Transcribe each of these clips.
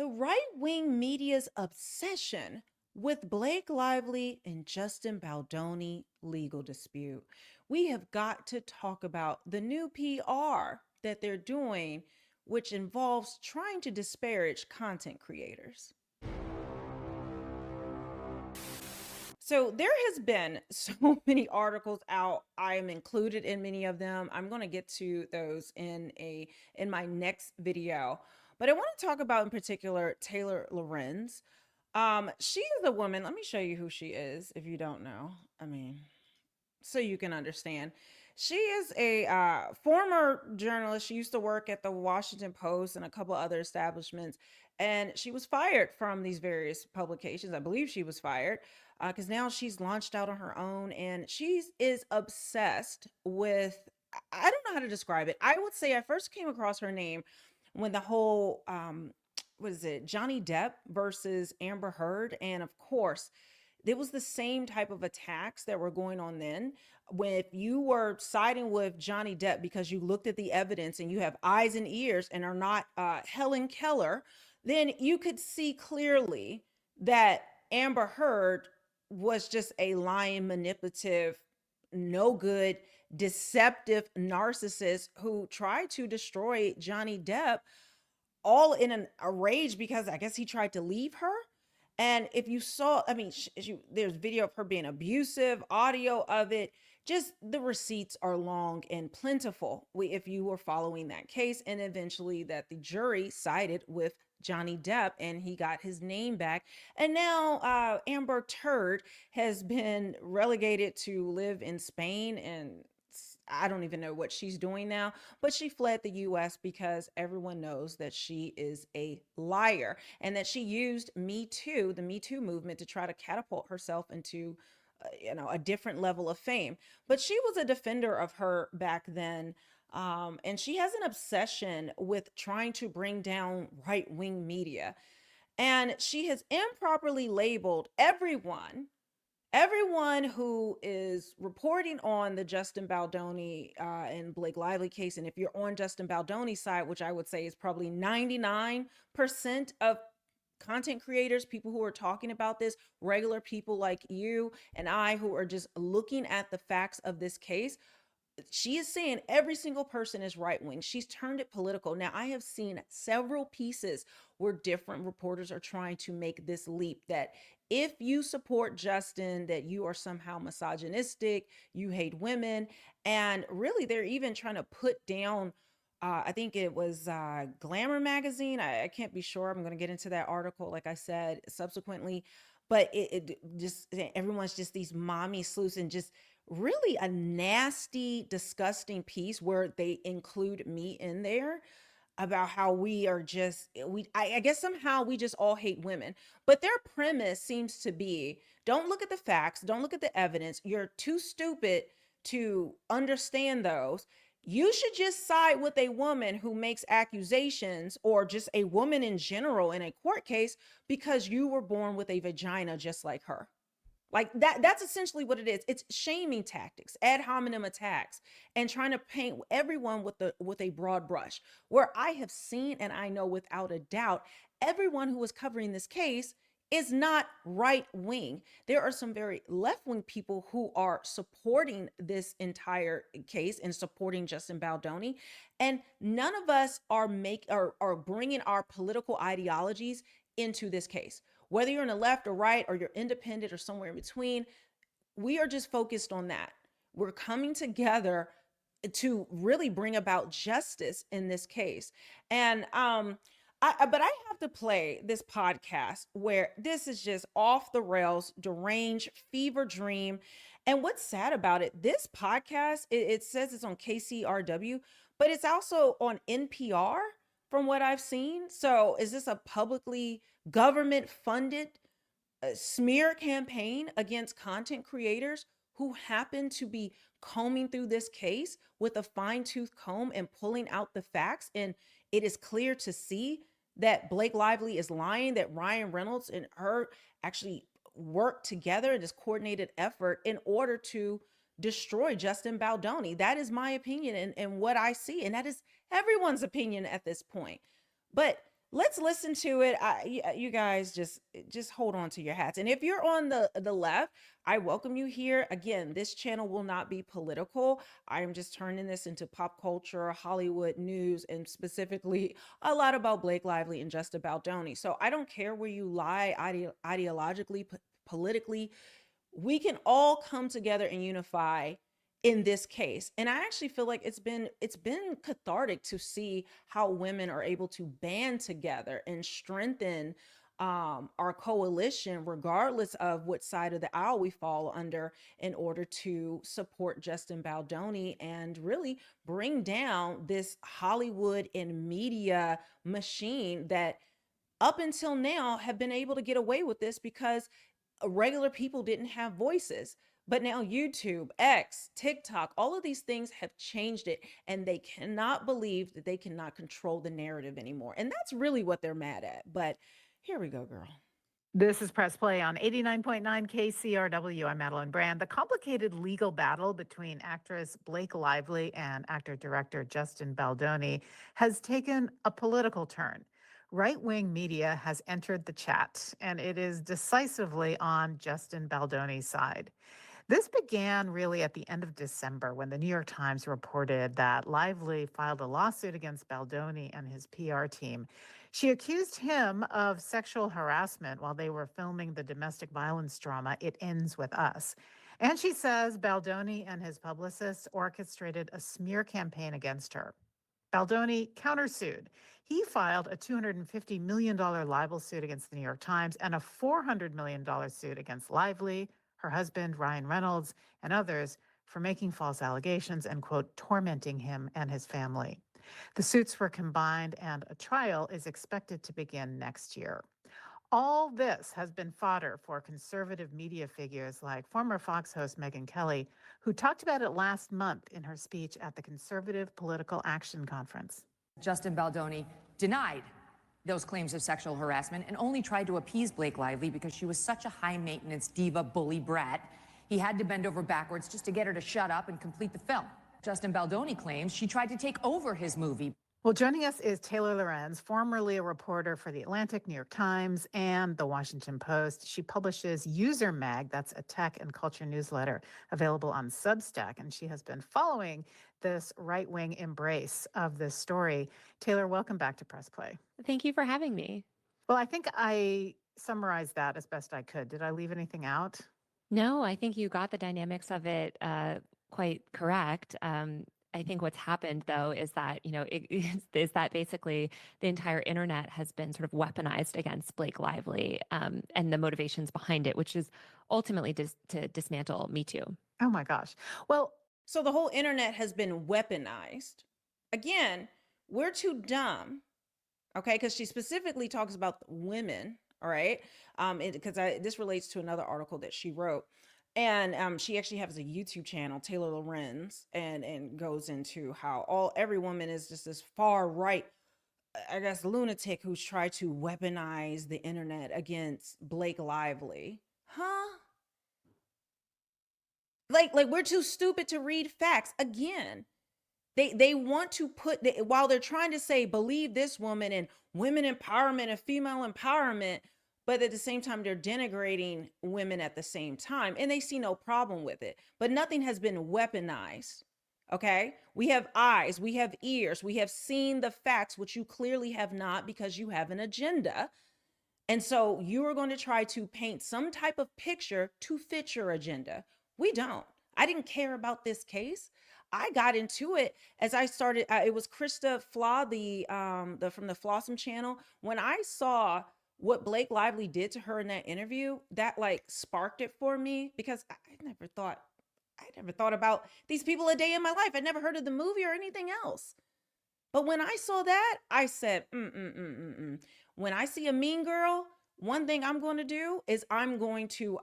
The right-wing media's obsession with Blake Lively and Justin Baldoni legal dispute. We have got to talk about the new PR that they're doing, which involves trying to disparage content creators. So there has been so many articles out. I am included in many of them. I'm going to get to those in my next video. But I want to talk about in particular Taylor Lorenz. She is a woman. Let me show you who she is if you don't know. I mean, so you can understand. She is a former journalist. She used to work at the Washington Post and a couple other establishments, and she was fired from these various publications. I believe she was fired because now she's launched out on her own, and she is obsessed with. I don't know how to describe it. I would say I first came across her name when the whole what is it, Johnny Depp versus Amber Heard, and of course it was the same type of attacks that were going on then. When if you were siding with Johnny Depp because you looked at the evidence and you have eyes and ears and are not Helen Keller, then you could see clearly that Amber Heard was just a lying, manipulative, no good, deceptive narcissist who tried to destroy Johnny Depp, all in a rage because I guess he tried to leave her. And if you saw, I mean, there's video of her being abusive, audio of it. Just the receipts are long and plentiful. If you were following that case, and eventually that the jury sided with Johnny Depp and he got his name back. And now Amber Turd has been relegated to live in Spain, and I don't even know what she's doing now, but she fled the US because everyone knows that she is a liar and that she used Me Too, the Me Too movement, to try to catapult herself into a different level of fame. But she was a defender of her back then. And she has an obsession with trying to bring down right-wing media. And she has improperly labeled everyone who is reporting on the Justin Baldoni and Blake Lively case. And if you're on Justin Baldoni's side, which I would say is probably 99% of content creators, people who are talking about this, regular people like you and I who are just looking at the facts of this case, she is saying every single person is right wing. She's turned it political. Now, I have seen several pieces where different reporters are trying to make this leap that if you support Justin, that you are somehow misogynistic, you hate women. And really, they're even trying to put down, I think it was Glamour magazine. I can't be sure. I'm going to get into that article, like I said, subsequently. But it just, everyone's just these mommy sleuths and just really a nasty, disgusting piece where they include me in there about how we are just, I guess somehow we just all hate women. But their premise seems to be, don't look at the facts, don't look at the evidence. You're too stupid to understand those. You should just side with a woman who makes accusations, or just a woman in general in a court case, because you were born with a vagina just like her. Like that's essentially what it is. It's shaming tactics, ad hominem attacks, and trying to paint everyone with a broad brush. Where I have seen, and I know without a doubt, everyone who is covering this case is not right wing. There are some very left wing people who are supporting this entire case and supporting Justin Baldoni, and none of us are bringing our political ideologies into this case. Whether you're on the left or right, or you're independent or somewhere in between, we are just focused on that. We're coming together to really bring about justice in this case. And but I have to play this podcast where this is just off the rails, deranged, fever dream. And what's sad about it, this podcast, it says it's on KCRW, but it's also on NPR from what I've seen. So is this a publicly government funded smear campaign against content creators who happen to be combing through this case with a fine-tooth comb and pulling out the facts? And it is clear to see that Blake Lively is lying, that Ryan Reynolds and her actually worked together in this coordinated effort in order to destroy Justin Baldoni. That is my opinion and what I see. And that is everyone's opinion at this point. But let's listen to it. You guys just hold on to your hats. And if you're on the left, I welcome you here. Again, this channel will not be political. I am just turning this into pop culture, Hollywood news, and specifically a lot about Blake Lively and Justin Baldoni. So I don't care where you lie ideologically, politically. We can all come together and unify in this case. And I actually feel like it's been cathartic to see how women are able to band together and strengthen our coalition, regardless of what side of the aisle we fall under, in order to support Justin Baldoni and really bring down this Hollywood and media machine that up until now have been able to get away with this because regular people didn't have voices. But now YouTube, X, TikTok, all of these things have changed it, and they cannot believe that they cannot control the narrative anymore. And that's really what they're mad at. But here we go, girl. This is Press Play on 89.9 KCRW. I'm Madeline Brand. The complicated legal battle between actress Blake Lively and actor-director Justin Baldoni has taken a political turn. Right-wing media has entered the chat, and it is decisively on Justin Baldoni's side. This began really at the end of December when the New York Times reported that Lively filed a lawsuit against Baldoni and his PR team. She accused him of sexual harassment while they were filming the domestic violence drama It Ends With Us. And she says Baldoni and his publicists orchestrated a smear campaign against her. Baldoni countersued. He filed a $250 million libel suit against the New York Times and a $400 million suit against Lively, her husband, Ryan Reynolds, and others for making false allegations and, quote, tormenting him and his family. The suits were combined, and a trial is expected to begin next year. All this has been fodder for conservative media figures like former Fox host Megyn Kelly, who talked about it last month in her speech at the Conservative Political Action Conference. Justin Baldoni denied those claims of sexual harassment and only tried to appease Blake Lively because she was such a high-maintenance diva bully brat. He had to bend over backwards just to get her to shut up and complete the film. Justin Baldoni claims she tried to take over his movie. Well, joining us is Taylor Lorenz, formerly a reporter for The Atlantic, New York Times, and The Washington Post. She publishes User Mag, that's a tech and culture newsletter available on Substack, and she has been following this right-wing embrace of this story. Taylor, welcome back to Press Play. Thank you for having me. Well, I think I summarized that as best I could. Did I leave anything out? No, I think you got the dynamics of it quite correct. I think what's happened, though, is that, is that basically the entire internet has been sort of weaponized against Blake Lively and the motivations behind it, which is ultimately to dismantle Me Too. Oh, my gosh. Well, so the whole internet has been weaponized. Again, we're too dumb, okay? Because she specifically talks about women, all right? Because this relates to another article that she wrote. And she actually has a YouTube channel, Taylor Lorenz, and goes into how every woman is just this far right, I guess, lunatic who's tried to weaponize the internet against Blake Lively. Huh? Like we're too stupid to read facts. Again, they want to while they're trying to say believe this woman and women empowerment and female empowerment, but at the same time, they're denigrating women at the same time, and they see no problem with it. But nothing has been weaponized, okay? We have eyes, we have ears, we have seen the facts, which you clearly have not because you have an agenda. And so you are going to try to paint some type of picture to fit your agenda. We don't. I didn't care about this case. I got into it as I started. It was Krista Flaw, from the Flawsome channel. When I saw what Blake Lively did to her in that interview, that like sparked it for me, because I never thought about these people a day in my life. I never heard of the movie or anything else. But when I saw that, I said, when I see a mean girl, one thing I'm going to do is I'm going to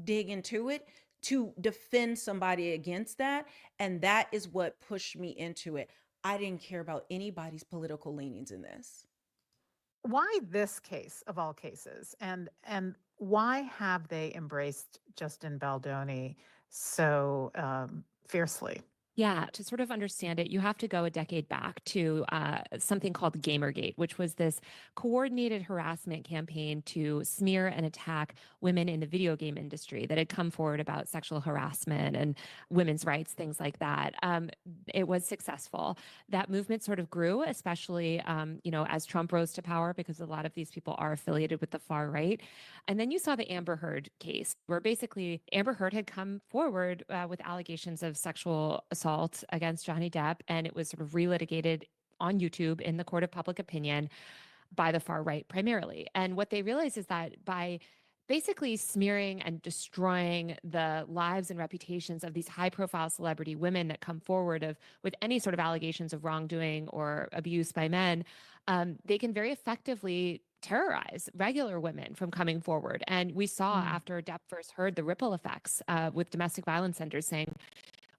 dig into it to defend somebody against that. And that is what pushed me into it. I didn't care about anybody's political leanings in this. Why this case of all cases? And why have they embraced Justin Baldoni so fiercely? Yeah, to sort of understand it, you have to go a decade back to something called Gamergate, which was this coordinated harassment campaign to smear and attack women in the video game industry that had come forward about sexual harassment and women's rights, things like that. It was successful. That movement sort of grew, especially as Trump rose to power, because a lot of these people are affiliated with the far right. And then you saw the Amber Heard case, where basically Amber Heard had come forward with allegations of sexual assault against Johnny Depp, and it was sort of relitigated on YouTube in the court of public opinion by the far right primarily. And what they realized is that by basically smearing and destroying the lives and reputations of these high profile celebrity women that come forward with any sort of allegations of wrongdoing or abuse by men, they can very effectively terrorize regular women from coming forward. And we saw after Depp first heard the ripple effects with domestic violence centers saying,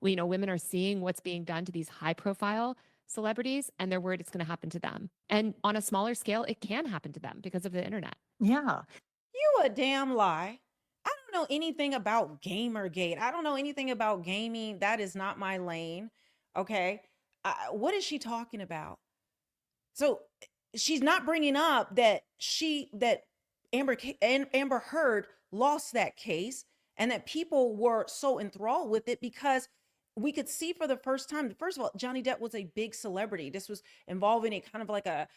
women are seeing what's being done to these high profile celebrities and they're worried it's going to happen to them. And on a smaller scale, it can happen to them because of the internet. Yeah. You a damn lie. I don't know anything about Gamergate. I don't know anything about gaming. That is not my lane. Okay. What is she talking about? So she's not bringing up that Amber Heard lost that case and that people were so enthralled with it because we could see for the first time. First of all, Johnny Depp was a big celebrity. This was involving a kind of like a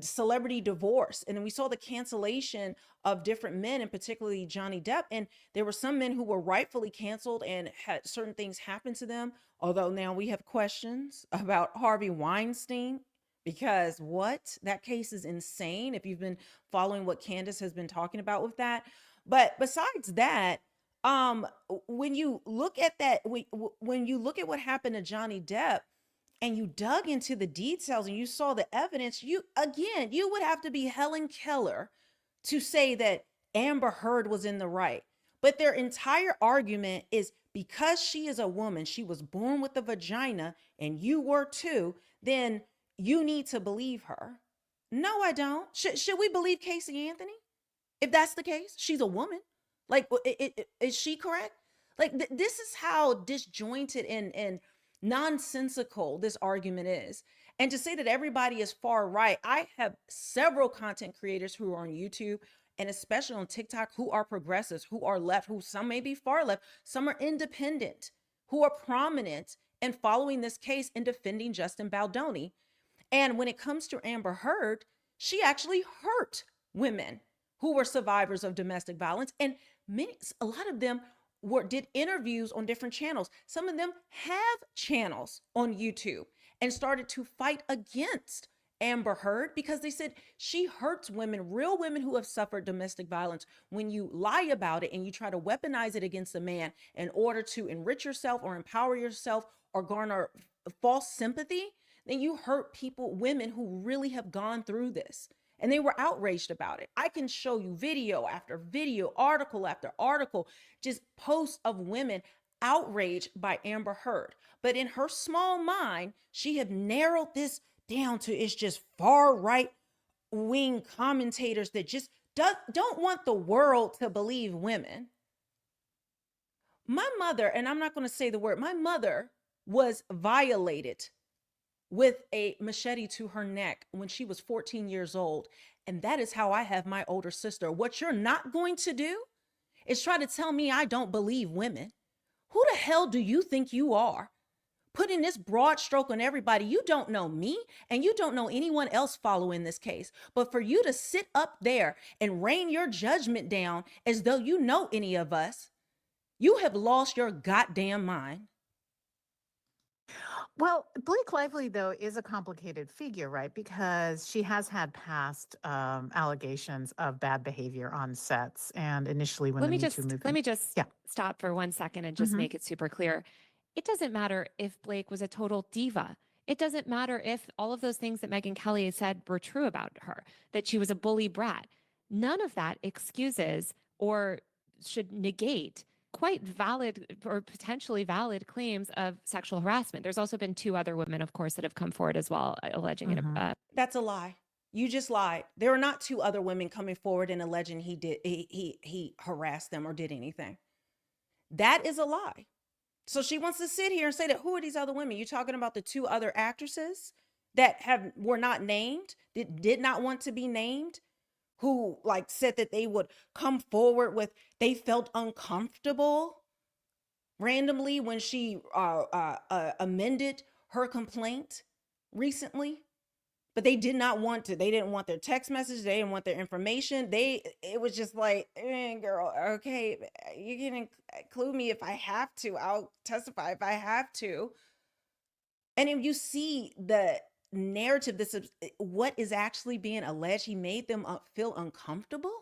celebrity divorce. And then we saw the cancellation of different men, and particularly Johnny Depp. And there were some men who were rightfully canceled and had certain things happen to them. Although now we have questions about Harvey Weinstein, because that case is insane. If you've been following what Candace has been talking about with that. But besides that, when you look at that, when you look at what happened to Johnny Depp, and you dug into the details and you saw the evidence, you would have to be Helen Keller to say that Amber Heard was in the right. But their entire argument is because she is a woman, she was born with a vagina, and you were too, then you need to believe her. No, I don't. Should we believe Casey Anthony? If that's the case, she's a woman. Like, is she correct? Like, this is how disjointed and nonsensical this argument is. And to say that everybody is far right, I have several content creators who are on YouTube and especially on TikTok who are progressives, who are left, who some may be far left, some are independent, who are prominent and following this case and defending Justin Baldoni. And when it comes to Amber Heard, she actually hurt women who were survivors of domestic violence, and a lot of them did interviews on different channels. Some of them have channels on YouTube and started to fight against Amber Heard because they said she hurts women, real women who have suffered domestic violence. When you lie about it and you try to weaponize it against a man in order to enrich yourself or empower yourself or garner false sympathy, then you hurt women who really have gone through this. And they were outraged about it. I can show you video after video, article after article, just posts of women outraged by Amber Heard. But in her small mind, she had narrowed this down to it's just far right wing commentators that just don't want the world to believe women. My mother, and I'm not going to say the word, my mother was violated with a machete to her neck when she was 14 years old. And that is how I have my older sister. What you're not going to do is try to tell me I don't believe women. Who the hell do you think you are? Putting this broad stroke on everybody. You don't know me and you don't know anyone else following this case. But for you to sit up there and rain your judgment down as though you know any of us, you have lost your goddamn mind. Well, Blake Lively, though, is a complicated figure, right? Because she has had past allegations of bad behavior on sets. And initially when Let the me Me just Too movement... let me just Yeah. stop for 1 second and just make it super clear. It doesn't matter if Blake was a total diva. It doesn't matter if all of those things that Megyn Kelly said were true about her, that she was a bully brat. None of that excuses or should negate quite valid or potentially valid claims of sexual harassment. There's also been 2 other women, of course, that have come forward as well, alleging it. That's a lie. You just lied. There are not 2 other women coming forward and alleging he harassed them or did anything. That is a lie. So she wants to sit here and say that who are these other women? You're talking about the two other actresses that were not named, that did not want to be named, who like said that they would come forward with they felt uncomfortable randomly when she amended her complaint recently, but they did not want to. They didn't want their text message. They didn't want their information. It was just like, girl, okay, you can include me if I have to. I'll testify if I have to. And if you see the narrative, this is what is actually being alleged. He made them feel uncomfortable.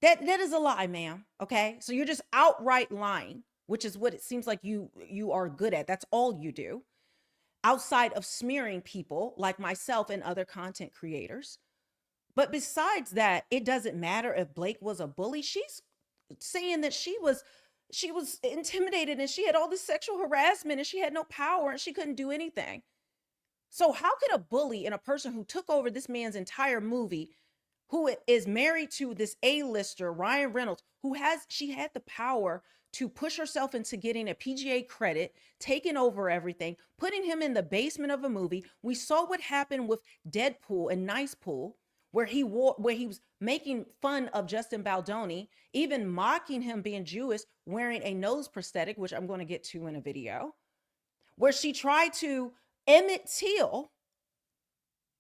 That is a lie, ma'am. Okay, so you're just outright lying, which is what it seems like you are good at. That's all you do, outside of smearing people like myself and other content creators. But besides that, it doesn't matter if Blake was a bully. She's saying that she was intimidated and she had all this sexual harassment and she had no power and she couldn't do anything. So how could a bully and a person who took over this man's entire movie, who is married to this A-lister, Ryan Reynolds, she had the power to push herself into getting a PGA credit, taking over everything, putting him in the basement of a movie. We saw what happened with Deadpool and Nice Pool, where he was making fun of Justin Baldoni, even mocking him being Jewish, wearing a nose prosthetic, which I'm going to get to in a video, where she tried to Emmett Till,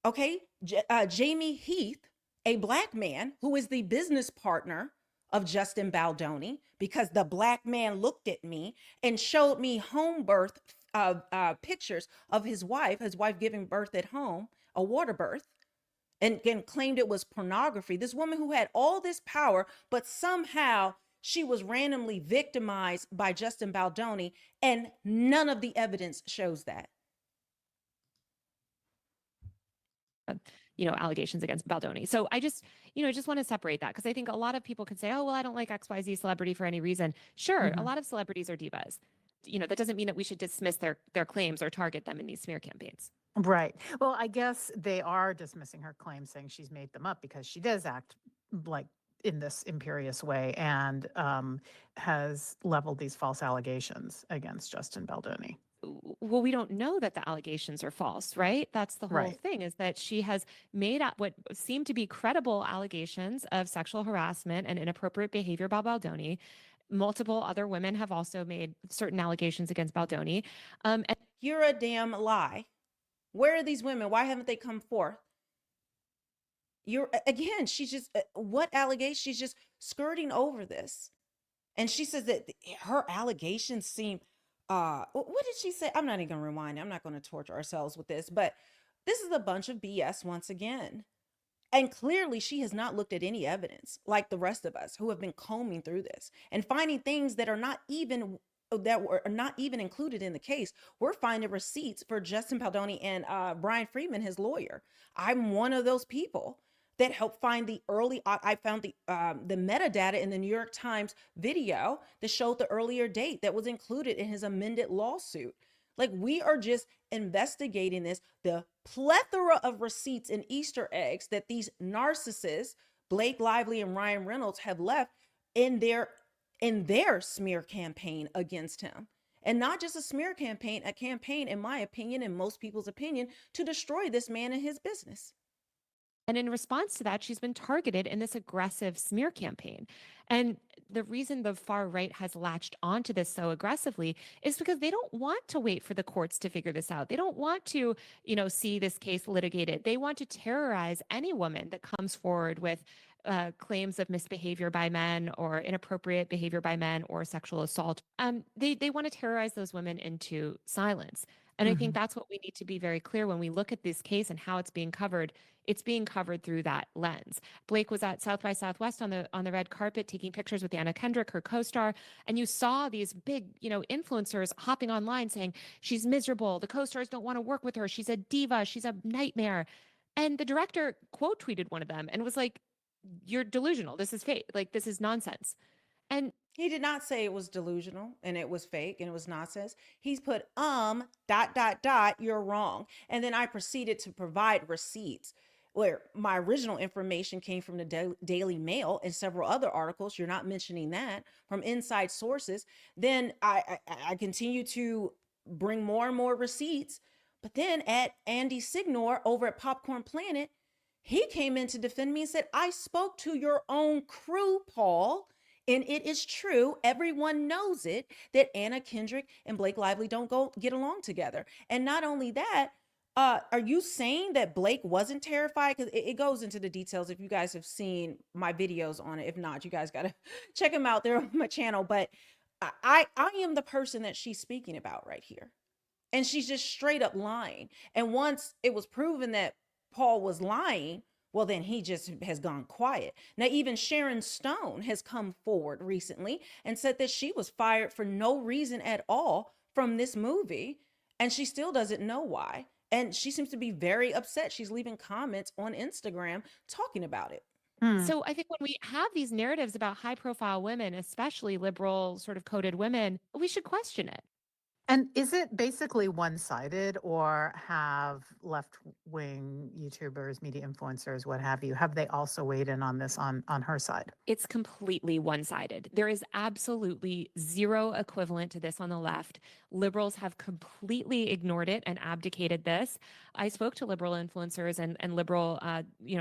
okay, Jamie Heath, a black man who is the business partner of Justin Baldoni, because the black man looked at me and showed me home birth pictures of his wife giving birth at home, a water birth, and claimed it was pornography. This woman who had all this power, but somehow she was randomly victimized by Justin Baldoni, and none of the evidence shows that. Allegations against Baldoni. So I just want to separate that, because I think a lot of people could say, oh, well, I don't like XYZ celebrity for any reason. Sure, a lot of celebrities are divas. That doesn't mean that we should dismiss their claims or target them in these smear campaigns. Right. Well, I guess they are dismissing her claims, saying she's made them up because she does act like in this imperious way and has leveled these false allegations against Justin Baldoni. Well, we don't know that the allegations are false, right? That's the whole thing, is that she has made up what seem to be credible allegations of sexual harassment and inappropriate behavior by Baldoni. Multiple other women have also made certain allegations against Baldoni. And you're a damn lie. Where are these women? Why haven't they come forth? She's just, what allegation? She's just skirting over this. And she says that her allegations seem, what did she say? I'm not even gonna rewind. I'm not gonna torture ourselves with this, but this is a bunch of BS once again. And clearly she has not looked at any evidence like the rest of us who have been combing through this and finding things that were not even included in the case. We're finding receipts for Justin Baldoni and Brian Friedman, his lawyer. I'm one of those people that helped find I found the metadata in the New York Times video that showed the earlier date that was included in his amended lawsuit. Like, we are just investigating this, the plethora of receipts and Easter eggs that these narcissists, Blake Lively and Ryan Reynolds, have left in their smear campaign against him. And not just a smear campaign, a campaign, in my opinion, and most people's opinion, to destroy this man and his business. And in response to that, she's been targeted in this aggressive smear campaign. And the reason the far right has latched onto this so aggressively is because they don't want to wait for the courts to figure this out. They don't want to, see this case litigated. They want to terrorize any woman that comes forward with claims of misbehavior by men or inappropriate behavior by men or sexual assault. They want to terrorize those women into silence. And I think that's what we need to be very clear when we look at this case and how it's being covered. It's being covered through that lens. Blake was at South by Southwest on the red carpet taking pictures with Anna Kendrick, her co-star, and you saw these big, influencers hopping online saying she's miserable. The co-stars don't want to work with her. She's a diva. She's a nightmare. And the director quote tweeted one of them and was like, "You're delusional. This is fake. Like, this is nonsense." And he did not say it was delusional and it was fake and it was nonsense. He's put, ... you're wrong. And then I proceeded to provide receipts. where my original information came from the Daily Mail and several other articles, you're not mentioning that, from inside sources, then I continue to bring more and more receipts. But then at Andy Signor over at Popcorn Planet, he came in to defend me and said, I spoke to your own crew, Paul, and it is true. Everyone knows it, that Anna Kendrick and Blake Lively don't get along together. And not only that, are you saying that Blake wasn't terrified? Because it goes into the details if you guys have seen my videos on it. If not, you guys got to check them out. They're on my channel. But I am the person that she's speaking about right here. And she's just straight up lying. And once it was proven that Paul was lying, well, then he just has gone quiet. Now, even Sharon Stone has come forward recently and said that she was fired for no reason at all from this movie, and she still doesn't know why. And she seems to be very upset. She's leaving comments on Instagram talking about it. So I think when we have these narratives about high profile women, especially liberal sort of coded women, we should question it. And is it basically one-sided, or have left-wing YouTubers, media influencers, what have you, have they also weighed in on this on her side? It's completely one-sided. There is absolutely zero equivalent to this on the left. Liberals have completely ignored it and abdicated this. I spoke to liberal influencers and liberal,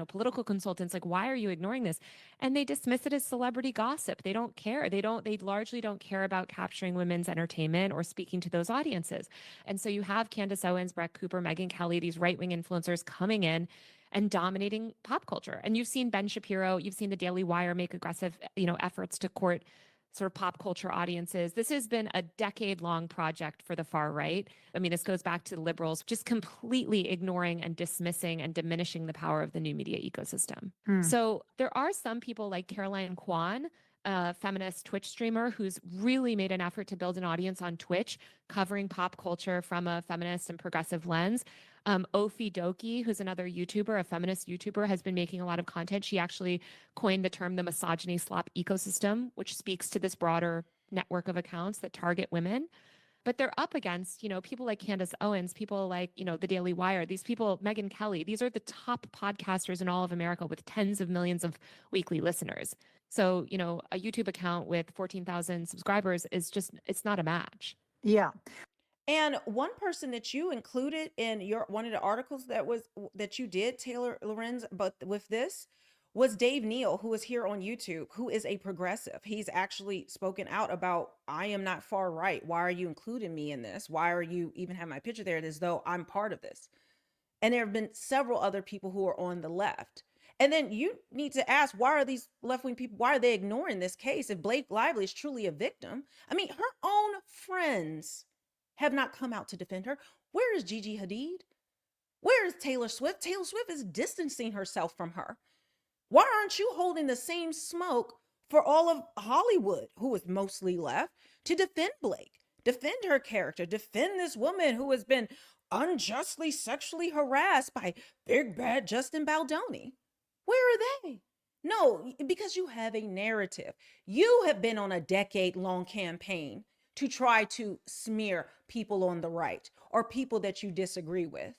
political consultants, like, why are you ignoring this? And they dismiss it as celebrity gossip. They don't care. They largely don't care about capturing women's entertainment or speaking to those audiences. And so you have Candace Owens, Brett Cooper, Megyn Kelly, these right-wing influencers coming in and dominating pop culture. And you've seen Ben Shapiro, you've seen the Daily Wire make aggressive, efforts to court sort of pop culture audiences. This has been a decade-long project for the far right. I mean, this goes back to the liberals just completely ignoring and dismissing and diminishing the power of the new media ecosystem. So there are some people like Caroline Kwan, a feminist Twitch streamer who's really made an effort to build an audience on Twitch, covering pop culture from a feminist and progressive lens. Ofi Doki, who's another YouTuber, a feminist YouTuber, has been making a lot of content. She actually coined the term the misogyny slop ecosystem, which speaks to this broader network of accounts that target women. But they're up against, people like Candace Owens, people like, the Daily Wire, these people, Megyn Kelly. These are the top podcasters in all of America with tens of millions of weekly listeners. So, a YouTube account with 14,000 subscribers is just, it's not a match. Yeah. And one person that you included in one of the articles that you did, Taylor Lorenz, but with this was Dave Neal, who is here on YouTube, who is a progressive. He's actually spoken out about, I am not far right. Why are you including me in this? Why are you even have my picture there as though I'm part of this? And there have been several other people who are on the left. And then you need to ask, why are these left-wing people, why are they ignoring this case if Blake Lively is truly a victim? I mean, her own friends have not come out to defend her. Where is Gigi Hadid? Where is Taylor Swift? Taylor Swift is distancing herself from her. Why aren't you holding the same smoke for all of Hollywood, who is mostly left, to defend Blake, defend her character, defend this woman who has been unjustly sexually harassed by big bad Justin Baldoni? Where are they? No, because you have a narrative. You have been on a decade-long campaign to try to smear people on the right or people that you disagree with.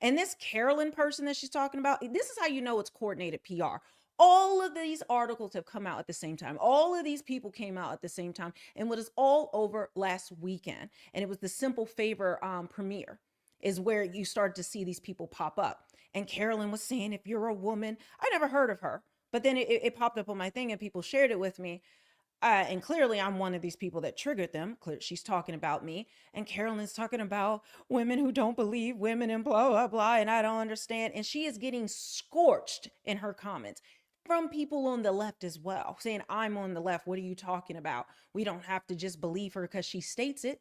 And this Carolyn person that she's talking about, this is how you know it's coordinated PR. All of these articles have come out at the same time. All of these people came out at the same time. And what is all over last weekend, and it was the Simple Favor premiere, is where you started to see these people pop up. And Carolyn was saying, if you're a woman, I never heard of her, but then it popped up on my thing and people shared it with me. And clearly I'm one of these people that triggered them. She's talking about me, and Carolyn's talking about women who don't believe women and blah, blah, blah. And I don't understand. And she is getting scorched in her comments from people on the left as well, saying, I'm on the left. What are you talking about? We don't have to just believe her because she states it.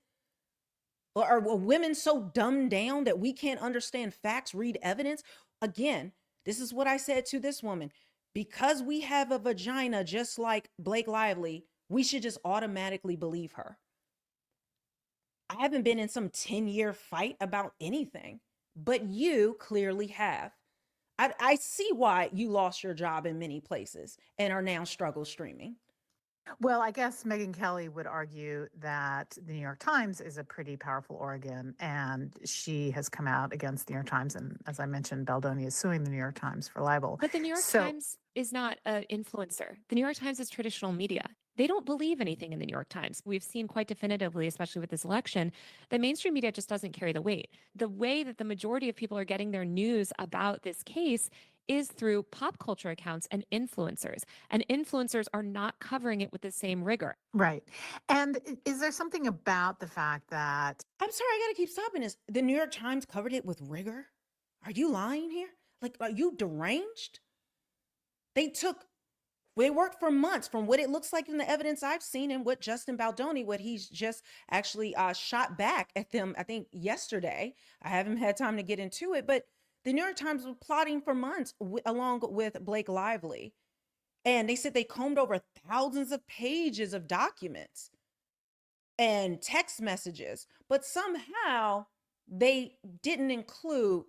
Or are women so dumbed down that we can't understand facts, read evidence? Again, this is what I said to this woman. Because we have a vagina just like Blake Lively, we should just automatically believe her. I haven't been in some 10-year fight about anything, but you clearly have. I see why you lost your job in many places and are now struggle streaming. Well, I guess Megyn Kelly would argue that the New York Times is a pretty powerful organ, and she has come out against the New York Times. And as I mentioned, Baldoni is suing the New York Times for libel. But the New York So, Times is not an influencer. The New York Times is traditional media. They don't believe anything in the New York Times. We've seen quite definitively, especially with this election, that mainstream media just doesn't carry the weight. The way that the majority of people are getting their news about this case is through pop culture accounts and influencers. And influencers are not covering it with the same rigor. right. And is there something about the fact that I'm sorry, I gotta keep stopping this. The New York Times covered it with rigor. Are you lying here? Like, are you deranged? They worked for months from what it looks like in the evidence I've seen and what Justin Baldoni, what he's just actually shot back at them, I think yesterday. I haven't had time to get into it, but the New York Times was plotting for months along with Blake Lively. And they said they combed over thousands of pages of documents and text messages, but somehow they didn't include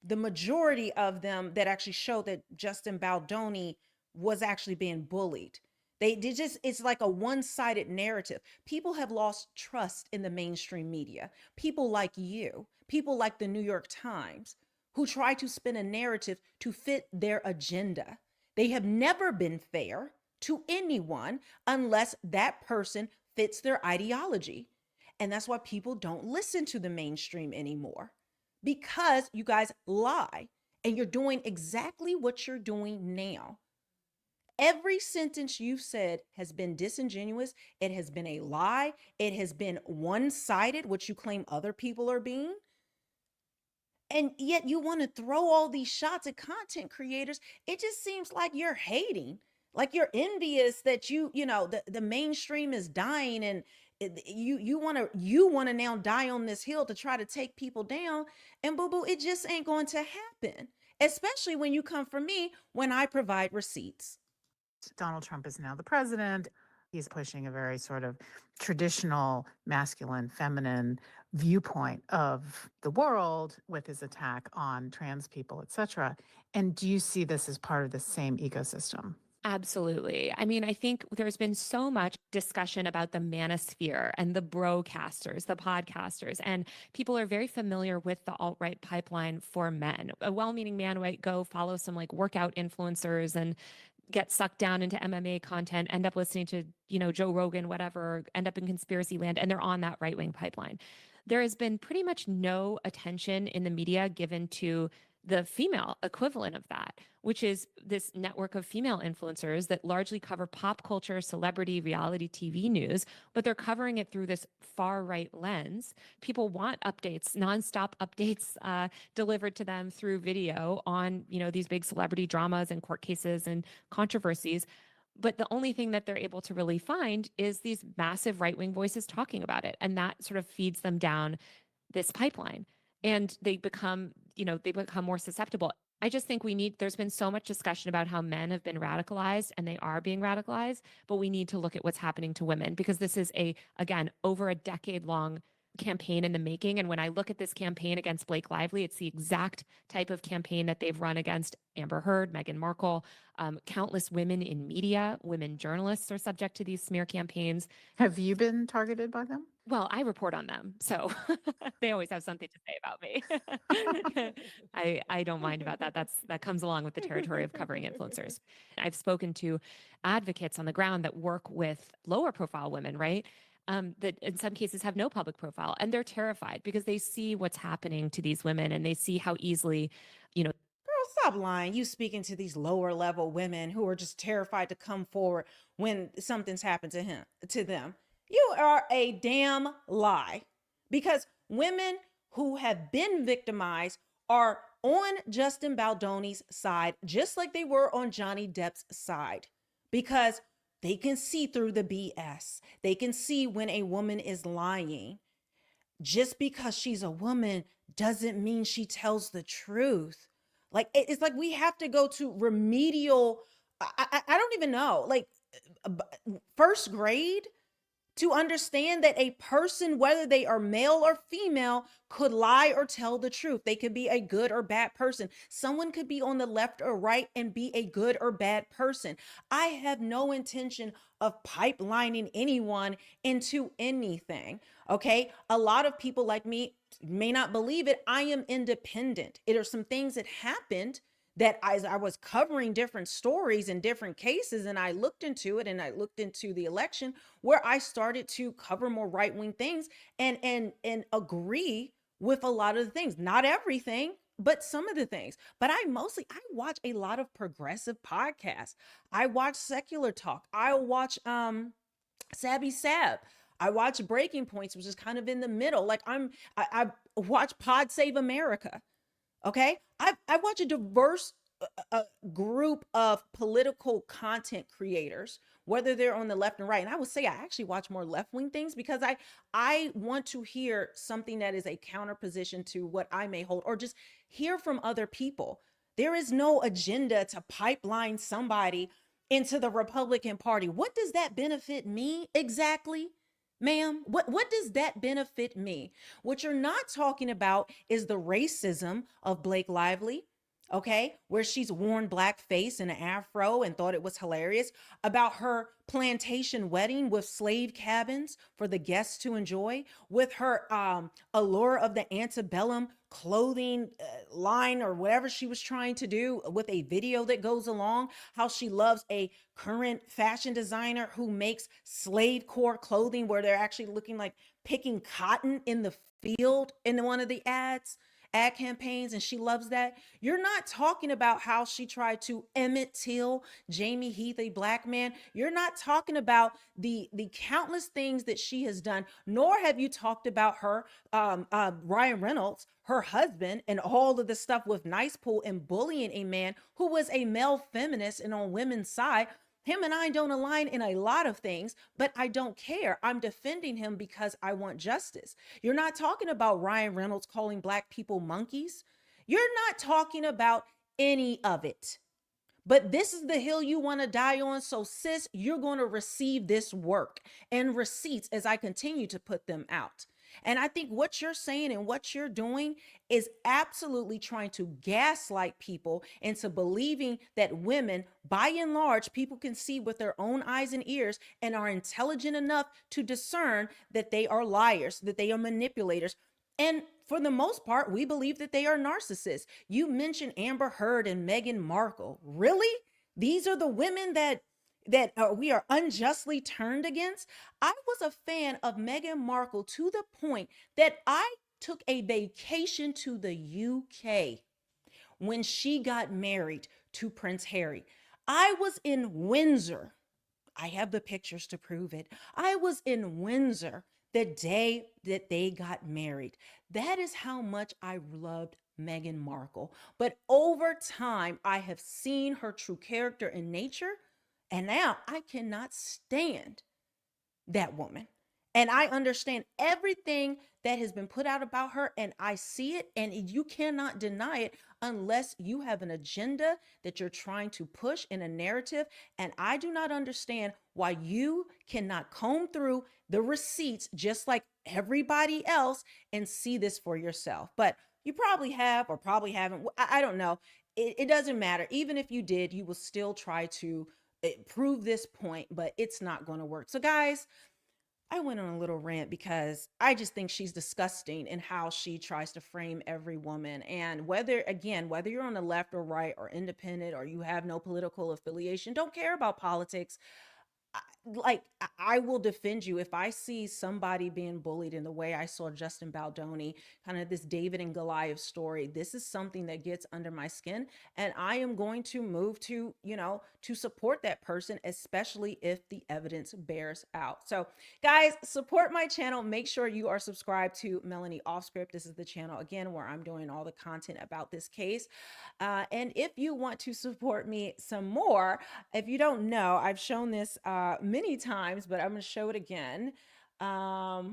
the majority of them that actually showed that Justin Baldoni was actually being bullied. They did just, it's like a one-sided narrative. People have lost trust in the mainstream media. People like you, people like the New York Times, who try to spin a narrative to fit their agenda. They have never been fair to anyone unless that person fits their ideology. And that's why people don't listen to the mainstream anymore, because you guys lie and you're doing exactly what you're doing now. Every sentence you've said has been disingenuous. It has been a lie. It has been one-sided, which you claim other people are being. And yet you want to throw all these shots at content creators. It just seems like you're hating, like you're envious that the mainstream is dying, and you want to now die on this hill to try to take people down. And boo boo, it just ain't going to happen, especially when you come for me when I provide receipts. Donald Trump is now the president? He's pushing a very sort of traditional masculine, feminine viewpoint of the world with his attack on trans people, et cetera. And do you see this as part of the same ecosystem? Absolutely. I mean, I think there's been so much discussion about the manosphere and the broadcasters, the podcasters, and people are very familiar with the alt-right pipeline for men. A well-meaning man might go follow some like workout influencers and get sucked down into MMA content, end up listening to, Joe Rogan, whatever, end up in conspiracy land, and they're on that right-wing pipeline. There has been pretty much no attention in the media given to the female equivalent of that, which is this network of female influencers that largely cover pop culture, celebrity, reality TV news, but they're covering it through this far right lens. People want updates, nonstop updates delivered to them through video on, these big celebrity dramas and court cases and controversies. But the only thing that they're able to really find is these massive right-wing voices talking about it. And that sort of feeds them down this pipeline. And they become more susceptible. I just think there's been so much discussion about how men have been radicalized, and they are being radicalized, but we need to look at what's happening to women, because this is again, over a decade long campaign in the making. And when I look at this campaign against Blake Lively, it's the exact type of campaign that they've run against Amber Heard, Meghan Markle. Countless women in media, women journalists are subject to these smear campaigns. Have you been targeted by them? Well, I report on them, so they always have something to say about me. I don't mind about that. That comes along with the territory of covering influencers. I've spoken to advocates on the ground that work with lower profile women, right? That in some cases have no public profile, and they're terrified because they see what's happening to these women, and they see how easily, Girl, stop lying. You speaking to these lower level women who are just terrified to come forward when something's happened to them. You are a damn lie, because women who have been victimized are on Justin Baldoni's side, just like they were on Johnny Depp's side, because they can see through the BS. They can see when a woman is lying. Just because she's a woman doesn't mean she tells the truth. Like, it's like we have to go to remedial, I don't even know, like first grade to understand that a person, whether they are male or female, could lie or tell the truth. They could be a good or bad person. Someone could be on the left or right and be a good or bad person. I have no intention of pipelining anyone into anything. Okay. A lot of people like me may not believe it. I am independent. It are some things that happened that as I was covering different stories and different cases, and I looked into it and I looked into the election, where I started to cover more right-wing things and agree with a lot of the things, not everything, but some of the things. But I watch a lot of progressive podcasts. I watch secular talk. I watch Sabby Sab. I watch Breaking Points, which is kind of in the middle. Like I watch Pod Save America. Okay. I watch a diverse group of political content creators, whether they're on the left and right. And I would say I actually watch more left-wing things because I want to hear something that is a counterposition to what I may hold, or just hear from other people. There is no agenda to pipeline somebody into the Republican Party. What does that benefit me exactly? Ma'am, what does that benefit me? What you're not talking about is the racism of Blake Lively, okay? Where she's worn blackface and an afro and thought it was hilarious, about her plantation wedding with slave cabins for the guests to enjoy, with her allure of the antebellum clothing line or whatever she was trying to do with a video that goes along, how she loves a current fashion designer who makes slave core clothing where they're actually looking like picking cotton in the field in one of the ad campaigns, and she loves that. You're not talking about how she tried to Emmett Till Jamie Heath, a black man. You're not talking about the countless things that she has done, nor have you talked about her Ryan Reynolds, her husband, and all of the stuff with Nice Pool and bullying a man who was a male feminist and on women's side. Him and I don't align in a lot of things, but I don't care. I'm defending him because I want justice. You're not talking about Ryan Reynolds calling black people monkeys. You're not talking about any of it. But this is the hill you want to die on. So, sis, you're going to receive this work and receipts as I continue to put them out. And I think what you're saying and what you're doing is absolutely trying to gaslight people into believing that women, by and large, people can see with their own eyes and ears and are intelligent enough to discern that they are liars, that they are manipulators. And for the most part, we believe that they are narcissists. You mentioned Amber Heard and Meghan Markle. Really? These are the women that we are unjustly turned against? I was a fan of Meghan Markle to the point that I took a vacation to the UK when she got married to Prince Harry. I was in Windsor. I have the pictures to prove it. I was in Windsor the day that they got married. That is how much I loved Meghan Markle. But over time, I have seen her true character and nature. And now I cannot stand that woman. And I understand everything that has been put out about her, and I see it, and you cannot deny it unless you have an agenda that you're trying to push in a narrative. And I do not understand why you cannot comb through the receipts just like everybody else and see this for yourself. But you probably have or probably haven't. I don't know. It doesn't matter. Even if you did, you will still try to prove this point, but it's not going to work. So guys, I went on a little rant because I just think she's disgusting in how she tries to frame every woman. And whether you're on the left or right or independent or you have no political affiliation, don't care about politics, I will defend you if I see somebody being bullied in the way I saw Justin Baldoni, kind of this David and Goliath story. This is something that gets under my skin, and I am going to move to, to support that person, especially if the evidence bears out. So guys, support my channel. Make sure you are subscribed to Melanie Off Script. This is the channel again where I'm doing all the content about this case. And if you want to support me some more, if you don't know, I've shown this many times, but I'm going to show it again. I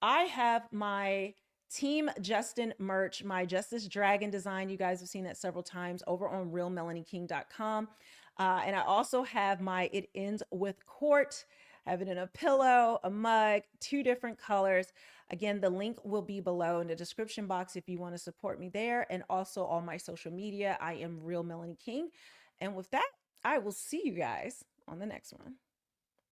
have my Team Justin merch, my Justice Dragon design. You guys have seen that several times over on realmelanieking.com. And I also have my It Ends with Court I have it in a pillow, a mug, 2 different colors. Again, the link will be below in the description box if you want to support me there, and also all my social media. I am Real Melanie King. And with that, I will see you guys on the next one.